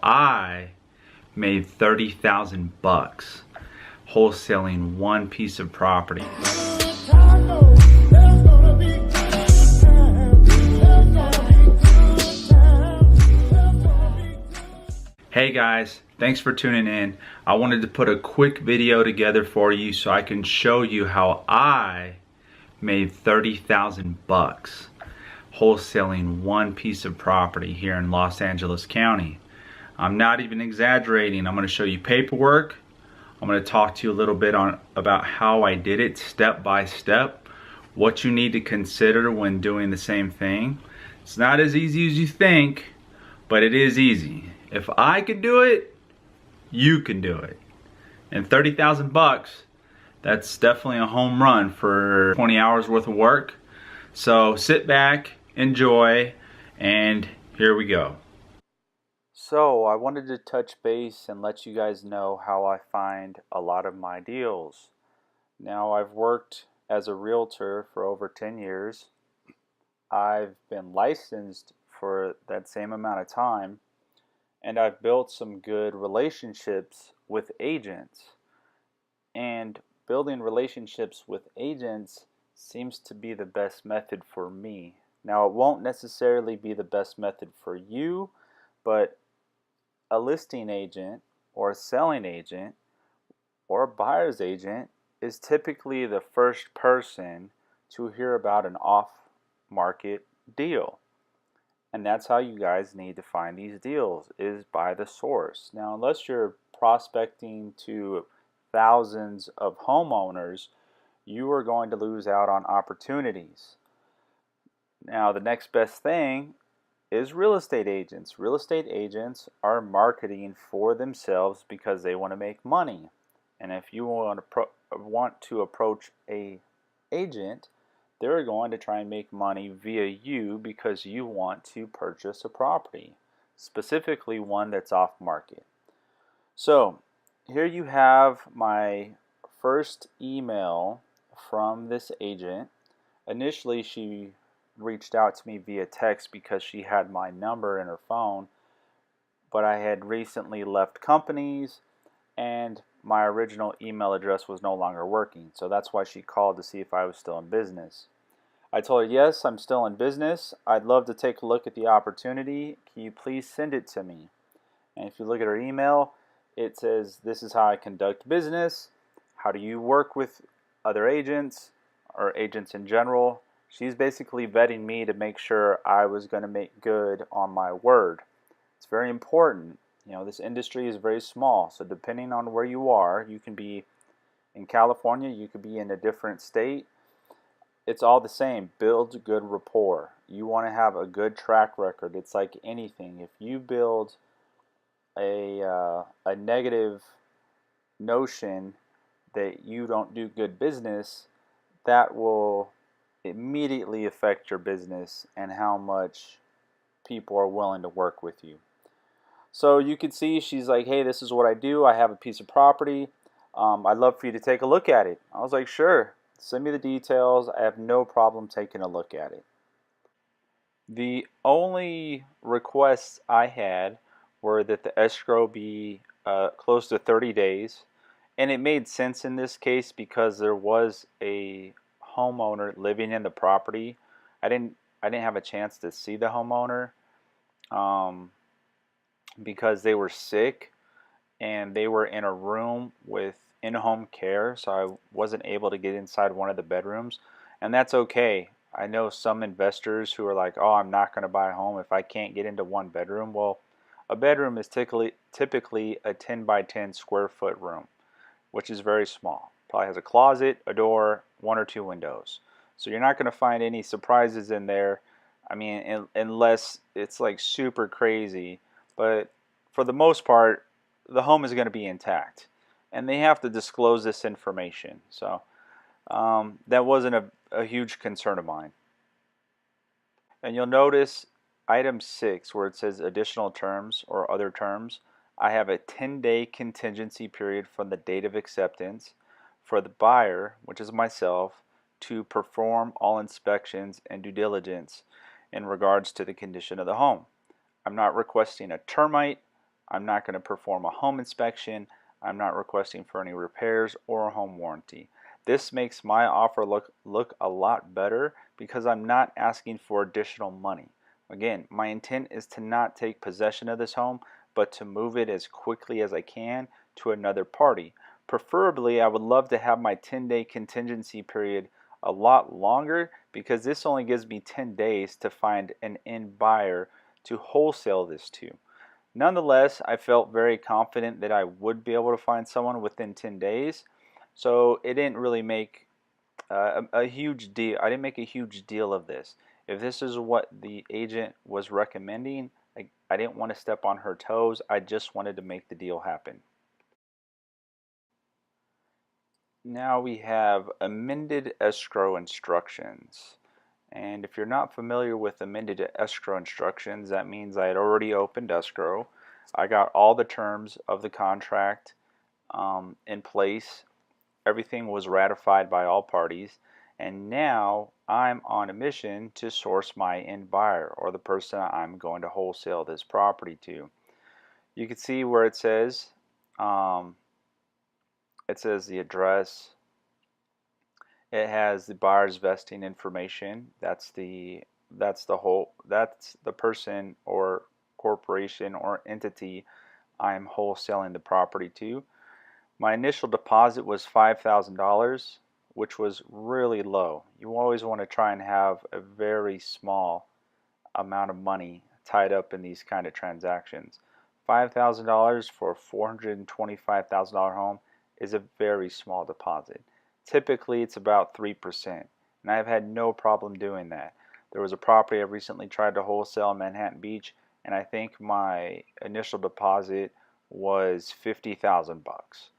I made 30,000 bucks wholesaling one piece of property. Hey guys, thanks for tuning in. I wanted to put a quick video together for you so I can show you how I made 30,000 bucks wholesaling one piece of property here in Los Angeles County. I'm not even exaggerating. I'm going to show you paperwork. I'm going to talk to you a little bit about how I did it step by step, what you need to consider when doing the same thing. It's not as easy as you think, but it is easy. If I could do it, you can do it. And 30,000 bucks, that's definitely a home run for 20 hours worth of work. So sit back, enjoy, and here we go. So I wanted to touch base and let you guys know how I find a lot of my deals. Now, I've worked as a realtor for over 10 years. I've been licensed for that same amount of time, and I've built some good relationships with agents. And building relationships with agents seems to be the best method for me. Now, it won't necessarily be the best method for you, but a listing agent or a selling agent or a buyer's agent is typically the first person to hear about an off-market deal. And that's how you guys need to find these deals, is by the source. Now, unless you're prospecting to thousands of homeowners, you are going to lose out on opportunities. Now, the next best thing is real estate agents. Real estate agents are marketing for themselves because they want to make money. And if you want to approach a agent, they're going to try and make money via you because you want to purchase a property, specifically one that's off market. So here you have my first email from this agent. Initially, she reached out to me via text because she had my number in her phone, but I had recently left companies and my original email address was no longer working, so that's why she called to see if I was still in business. I told her, yes, I'm still in business. I'd love to take a look at the opportunity. Can you please send it to me? And if you look at her email, it says, this is how I conduct business. How do you work with other agents or agents in general? She's basically vetting me to make sure I was going to make good on my word. It's very important. You know, this industry is very small, so depending on where you are, you can be in California, you could be in a different state. It's all the same. Build good rapport. You want to have a good track record. It's like anything. If you build a negative notion that you don't do good business, that will immediately affect your business and how much people are willing to work with you. So you can see she's like, hey, this is what I do. I have a piece of property. I'd love for you to take a look at it. I was like, sure, send me the details. I have no problem taking a look at it. The only requests I had were that the escrow be close to 30 days. And it made sense in this case because there was a homeowner living in the property. I didn't have a chance to see the homeowner because they were sick and they were in a room with in-home care, so I wasn't able to get inside one of the bedrooms, and that's okay. I know some investors who are like, oh, I'm not going to buy a home if I can't get into one bedroom. Well, a bedroom is typically a 10 by 10 square foot room, which is very small. Probably has a closet, a door, one or two windows. So you're not going to find any surprises in there. I mean, unless it's like super crazy. But for the most part, the home is going to be intact. And they have to disclose this information. So that wasn't a huge concern of mine. And you'll notice item 6 where it says additional terms or other terms. I have a 10-day contingency period from the date of acceptance for the buyer, which is myself, to perform all inspections and due diligence in regards to the condition of the home. I'm not requesting a termite. I'm not going to perform a home inspection. I'm not requesting for any repairs or a home warranty. This makes my offer look a lot better because I'm not asking for additional money. Again, my intent is to not take possession of this home, but to move it as quickly as I can to another party. Preferably, I would love to have my 10-day contingency period a lot longer because this only gives me 10 days to find an end buyer to wholesale this to. Nonetheless, I felt very confident that I would be able to find someone within 10 days. So it didn't really make a huge deal. I didn't make a huge deal of this. If this is what the agent was recommending, I didn't want to step on her toes. I just wanted to make the deal happen. Now we have amended escrow instructions. And if you're not familiar with amended escrow instructions, that means I had already opened escrow. I got all the terms of the contract in place. Everything was ratified by all parties. And now I'm on a mission to source my end buyer, or the person I'm going to wholesale this property to. You can see where it says the address. It has the buyer's vesting information. That's the person or corporation or entity I'm wholesaling the property to. My initial deposit was $5,000, which was really low. You always want to try and have a very small amount of money tied up in these kind of transactions. $5,000 for a $425,000 home is a very small deposit. Typically it's about 3%, and I've had no problem doing that. There was a property I recently tried to wholesale in Manhattan Beach, and I think my initial deposit was 50,000 bucks.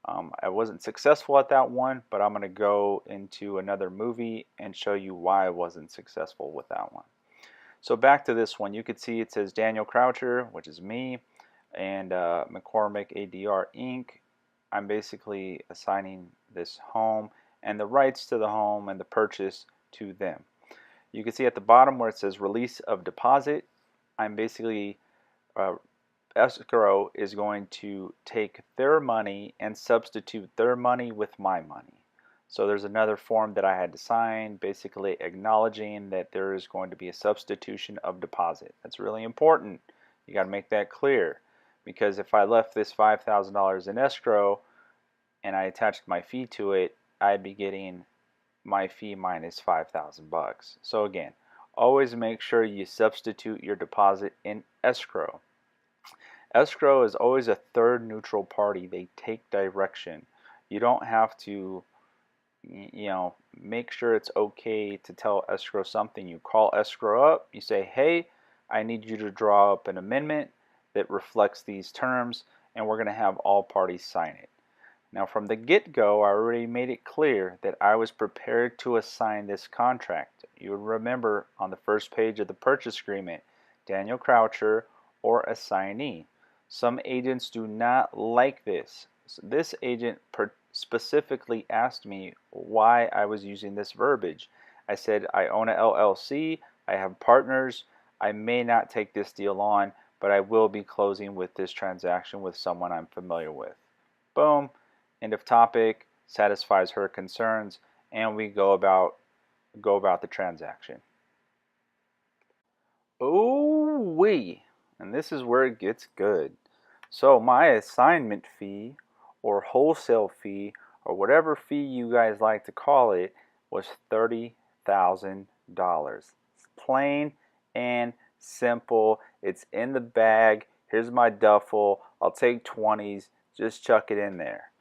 I wasn't successful at that one, but I'm going to go into another movie and show you why I wasn't successful with that one. So back to this one, you can see it says Daniel Croucher, which is me, and McCormick ADR Inc. I'm basically assigning this home and the rights to the home and the purchase to them. You can see at the bottom where it says release of deposit, I'm basically escrow is going to take their money and substitute their money with my money. So there's another form that I had to sign, basically acknowledging that there is going to be a substitution of deposit. That's really important. You got to make that clear, because if I left this $5,000 in escrow and I attached my fee to it, I'd be getting my fee minus 5,000 bucks. So again, always make sure you substitute your deposit in escrow. Escrow is always a third neutral party. They take direction. You don't have to, make sure it's okay to tell escrow something. You call escrow up, you say, hey, I need you to draw up an amendment that reflects these terms, and we're going to have all parties sign it. Now from the get-go, I already made it clear that I was prepared to assign this contract. You would remember on the first page of the purchase agreement, Daniel Croucher or assignee. Some agents do not like this. This agent specifically asked me why I was using this verbiage. I said, I own a LLC, I have partners, I may not take this deal on, but I will be closing with this transaction with someone I'm familiar with. Boom, end of topic, satisfies her concerns, and we go about the transaction. Oh wee, and this is where it gets good. So my assignment fee or wholesale fee or whatever fee you guys like to call it was $30,000. It's plain and simple. It's in the bag. Here's my duffel. I'll take 20s. Just chuck it in there.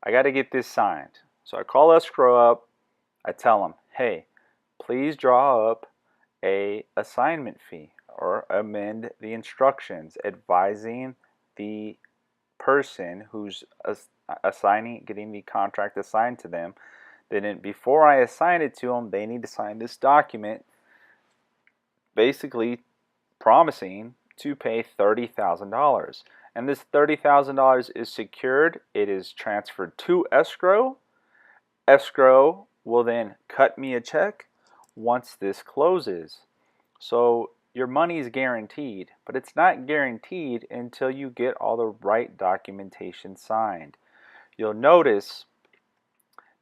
I got to get this signed. So I call escrow up. I tell them, hey, please draw up a assignment fee or amend the instructions advising the person who's getting the contract assigned to them, then before I assign it to them, they need to sign this document basically promising to pay $30,000. And this $30,000 is secured. It is transferred to escrow. Escrow will then cut me a check once this closes. So your money is guaranteed, but it's not guaranteed until you get all the right documentation signed. You'll notice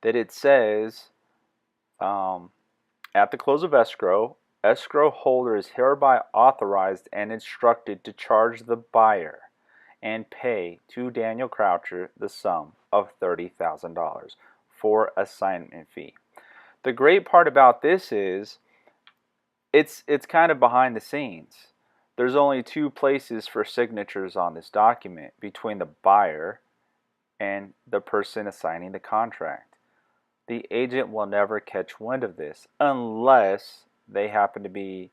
that it says at the close of escrow, escrow holder is hereby authorized and instructed to charge the buyer and pay to Daniel Croucher the sum of $30,000 for assignment fee. The great part about this is it's kind of behind the scenes. There's only two places for signatures on this document between the buyer and the person assigning the contract. The agent will never catch wind of this unless they happen to be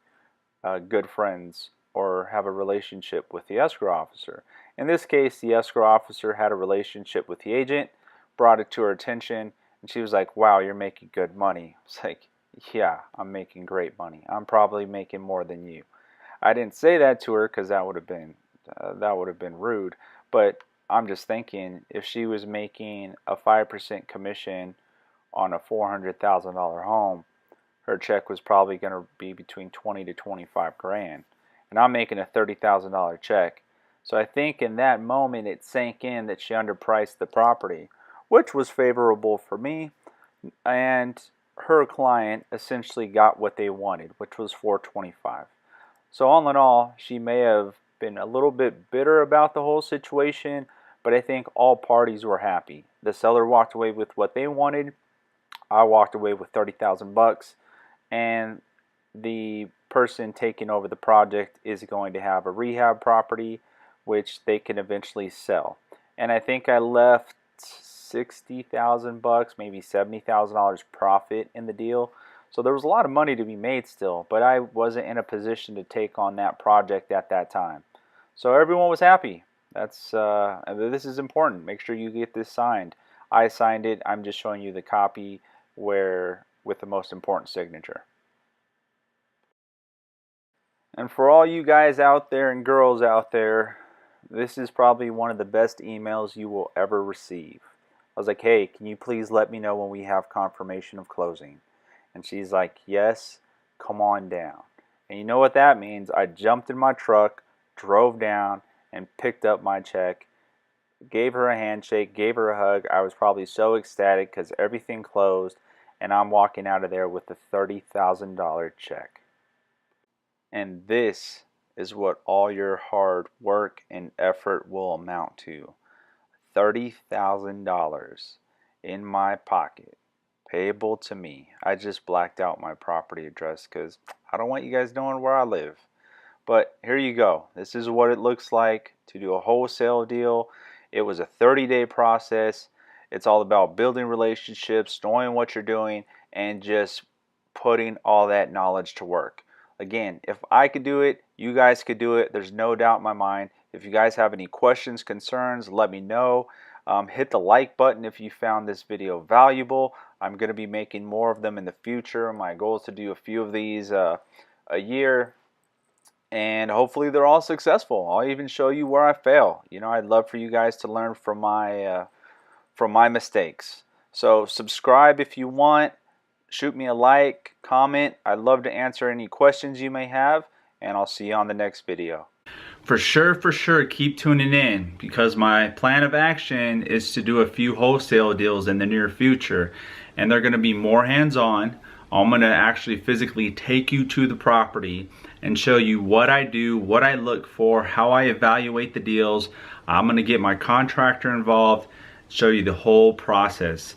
good friends or have a relationship with the escrow officer. In this case, the escrow officer had a relationship with the agent, brought it to her attention, and she was like, "Wow, you're making good money." It's like, "Yeah, I'm making great money. I'm probably making more than you." I didn't say that to her because that would have been rude. But I'm just thinking, if she was making a 5% commission on a $400,000 home, her check was probably going to be between 20 to 25 grand, and I'm making a $30,000 check. So I think in that moment it sank in that she underpriced the property, which was favorable for me, and her client essentially got what they wanted, which was $425. So all in all, she may have been a little bit bitter about the whole situation, but I think all parties were happy. The seller walked away with what they wanted. I walked away with 30,000 bucks, and the person taking over the project is going to have a rehab property which they can eventually sell. And I think I left 60,000 bucks, maybe $70,000 profit in the deal. So there was a lot of money to be made still, but I wasn't in a position to take on that project at that time. So everyone was happy. This is important. Make sure you get this signed. I signed it. I'm just showing you the copy with the most important signature. And for all you guys out there and girls out there, this is probably one of the best emails you will ever receive. I was like, "Hey, can you please let me know when we have confirmation of closing?" And she's like, "Yes, come on down." And you know what that means? I jumped in my truck, drove down, and picked up my check, gave her a handshake, gave her a hug. I was probably so ecstatic because everything closed, and I'm walking out of there with a $30,000 check. And this is what all your hard work and effort will amount to. $30,000 in my pocket, payable to me. I just blacked out my property address because I don't want you guys knowing where I live. But here you go. This is what it looks like to do a wholesale deal. It was a 30-day process. It's all about building relationships, knowing what you're doing, and just putting all that knowledge to work. Again, if I could do it, you guys could do it. There's no doubt in my mind. If you guys have any questions, concerns, let me know. Hit the like button if you found this video valuable. I'm going to be making more of them in the future. My goal is to do a few of these a year, and hopefully they're all successful. I'll even show you where I fail. You know, I'd love for you guys to learn from my mistakes. So subscribe if you want. Shoot me a like, comment. I'd love to answer any questions you may have, and I'll see you on the next video. For sure, keep tuning in, because my plan of action is to do a few wholesale deals in the near future, and they're going to be more hands-on. I'm going to actually physically take you to the property and show you what I do, what I look for, how I evaluate the deals. I'm going to get my contractor involved, show you the whole process.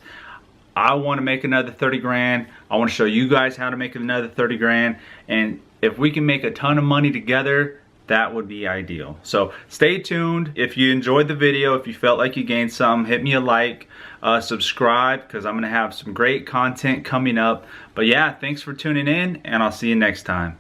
I want to make another 30 grand. I want to show you guys how to make another 30 grand. And if we can make a ton of money together, that would be ideal. So stay tuned. If you enjoyed the video, if you felt like you gained something, hit me a like, subscribe, because I'm going to have some great content coming up. But yeah, thanks for tuning in, and I'll see you next time.